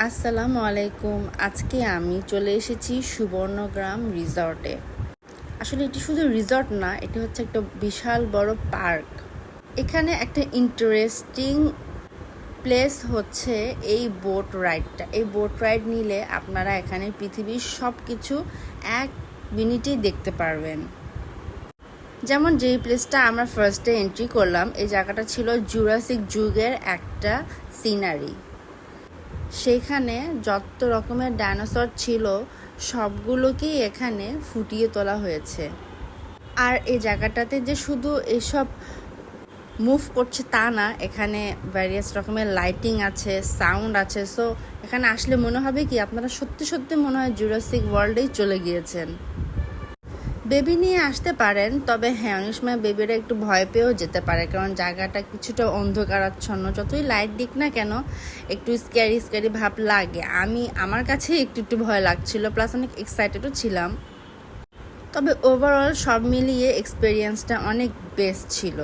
আসসালামু আলাইকুম। আজকে আমি চলে এসেছি সুবর্ণগ্রাম রিসর্টে। আসলে এটি শুধু রিসর্ট না, এটি হচ্ছে একটা বিশাল বড় পার্ক। এখানে একটা ইন্টারেস্টিং প্লেস হচ্ছে এই বোট রাইডটা। এই বোট রাইড নিলে আপনারা এখানে পৃথিবীর সব কিছু এক মিনিটেই দেখতে পারবেন। যেমন যেই প্লেসটা আমরা ফার্স্টে এন্ট্রি করলাম, এই জায়গাটা ছিল জুরাসিক যুগের একটা সিনারি। সেখানে যত রকমের ডাইনোসর ছিল সবগুলোকেই এখানে ফুটিয়ে তোলা হয়েছে। আর এই জায়গাটাতে যে শুধু এসব মুভ করছে তা না, এখানে ভ্যারিয়াস রকমের লাইটিং আছে, সাউন্ড আছে। সো এখানে আসলে মনে হবে কি আপনারা সত্যি সত্যি মনে হয় জুরাসিক ওয়ার্ল্ডেই চলে গিয়েছেন। বেবি নিয়ে আসতে পারেন, তবে হ্যাঁ, অনেক সময় বেবিরা একটু ভয় পেয়েও যেতে পারে, কারণ জায়গাটা কিছুটা অন্ধকারাচ্ছন্ন। যতই লাইট দিক না কেন একটু স্ক্যারি ভাব লাগে। আমার কাছে একটু ভয় লাগছিল, প্লাস অনেক এক্সাইটেডও ছিলাম। তবে ওভারঅল সব মিলিয়ে এক্সপিরিয়েন্সটা অনেক বেস্ট ছিল।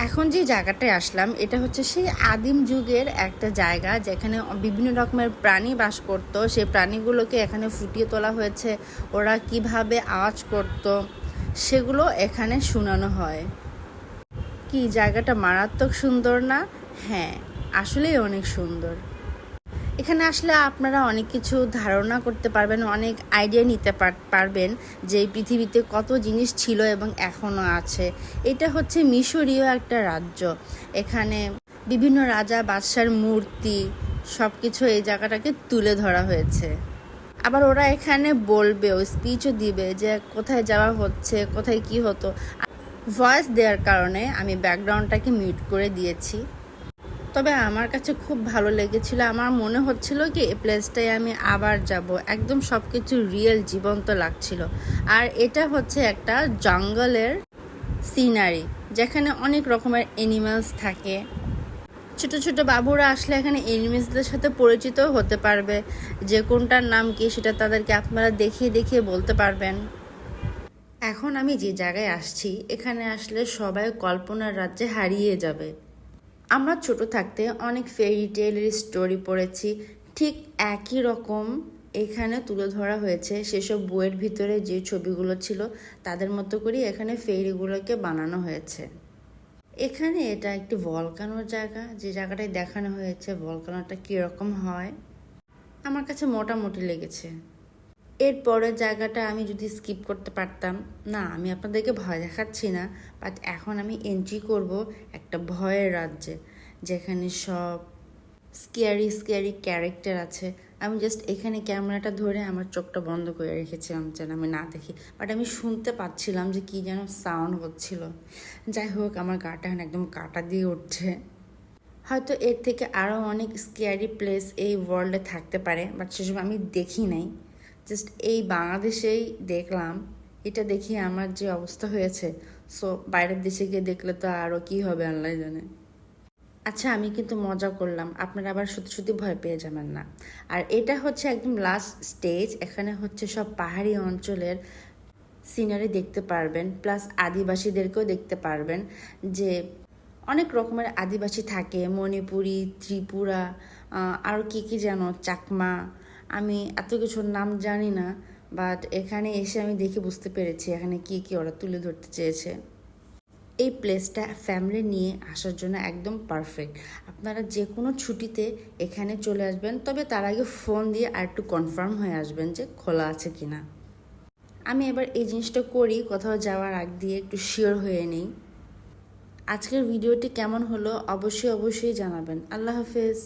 এখন যে জায়গাটায় আসলাম এটা হচ্ছে সেই আদিম যুগের একটা জায়গা, যেখানে বিভিন্ন রকমের প্রাণী বাস করত। সেই প্রাণীগুলোকে এখানে ফুটিয়ে তোলা হয়েছে। ওরা কিভাবে আওয়াজ করত সেগুলো এখানে শোনানো হয়। কি জায়গাটা মারাত্মক সুন্দর না? হ্যাঁ, আসলেই অনেক সুন্দর। এখানে আসলে আপনারা অনেক কিছু ধারণা করতে পারবেন, অনেক আইডিয়া নিতে পারবেন যে এই পৃথিবীতে কত জিনিস ছিল এবং এখনও আছে। এটা হচ্ছে মিশরীয় একটা রাজ্য। এখানে বিভিন্ন রাজা বাদশার মূর্তি সব কিছু এই জায়গাটাকে তুলে ধরা হয়েছে। আবার ওরা এখানে বলবেও, স্পিচও দিবে যে কোথায় যাওয়া হচ্ছে, কোথায় কি হতো। ভয়েস দেওয়ার কারণে আমি ব্যাকগ্রাউন্ডটাকে মিউট করে দিয়েছি। তবে আমার কাছে খুব ভালো লেগেছিল। আমার মনে হচ্ছিল কি এই প্লেসটায় আমি আবার যাব। একদম সব কিছু রিয়েল, জীবন্ত লাগছিল। আর এটা হচ্ছে একটা জঙ্গলের সিনারি, যেখানে অনেক রকমের অ্যানিমালস থাকে। ছোট ছোট বাবুরা আসলে এখানে অ্যানিমেলসদের সাথে পরিচিত হতে পারবে, যে কোনটার নাম কি সেটা তাদেরকে আপনারা দেখিয়ে দেখিয়ে বলতে পারবেন। এখন আমি যে জায়গায় আসছি, এখানে আসলে সবাই কল্পনার রাজ্যে হারিয়ে যাবে। আমরা ছোট থাকতে অনেক ফেরি টেলের স্টোরি পড়েছি, ঠিক একই রকম এখানে তুলে ধরা হয়েছে। সেসব বইয়ের ভিতরে যে ছবিগুলো ছিল তাদের মতো করেই এখানে ফেরিগুলোকে বানানো হয়েছে। এখানে এটা একটি ভলকানোর জায়গা, যে জায়গাটায় দেখানো হয়েছে ভলকানোটা কীরকম হয়। আমার কাছে মোটামুটি লেগেছে। এরপরের জায়গাটা আমি যদি স্কিপ করতে পারতাম। না, আমি আপনাদেরকে ভয় দেখাচ্ছি না, বাট এখন আমি এন্ট্রি করব একটা ভয়ের রাজ্যে, যেখানে সব স্কেয়ারি ক্যারেক্টার আছে। আমি জাস্ট এখানে ক্যামেরাটা ধরে আমার চোখটা বন্ধ করে রেখেছিলাম যেন আমি না দেখি, বাট আমি শুনতে পাচ্ছিলাম যে কী যেন সাউন্ড হচ্ছিল। যাই হোক, আমার গাটা এখন একদম কাটা দিয়ে উঠছে। হয়তো এর থেকে আরও অনেক স্কেয়ারি প্লেস এই ওয়ার্ল্ডে থাকতে পারে, বাট সেসব আমি দেখি নাই। জাস্ট এই বাংলাদেশেই দেখলাম। এটা দেখে আমার যে অবস্থা হয়েছে, সো বাইরের দেশে গিয়ে দেখলে তো আরও কী হবে আল্লাহ জানে। আচ্ছা, আমি কিন্তু মজা করলাম, আপনারা আবার সত্যি সত্যি ভয় পেয়ে যাবেন না। আর এটা হচ্ছে একদম লাস্ট স্টেজ। এখানে হচ্ছে সব পাহাড়ি অঞ্চলের সিনারি দেখতে পারবেন, প্লাস আদিবাসীদেরকেও দেখতে পারবেন। যে অনেক রকমের আদিবাসী থাকে, মণিপুরি, ত্রিপুরা, আর কি যেন চাকমা। আমি এত কিছুর নাম জানি না, বাট এখানে এসে আমি দেখে বুঝতে পেরেছি এখানে কি ওরা তুলে ধরতে চেয়েছে। এই প্লেসটা ফ্যামিলি নিয়ে আসার জন্য একদম পারফেক্ট। আপনারা যে কোনো ছুটিতে এখানে চলে আসবেন, তবে তার আগে ফোন দিয়ে আর একটু কনফার্ম হয়ে আসবেন যে খোলা আছে কিনা। আমি এবার এই জিনিসটা করি, কোথাও যাওয়ার আগ দিয়ে একটু শিওর হয়ে নিই। আজকের ভিডিওটি কেমন হলো অবশ্যই জানাবেন। আল্লাহ হাফেজ।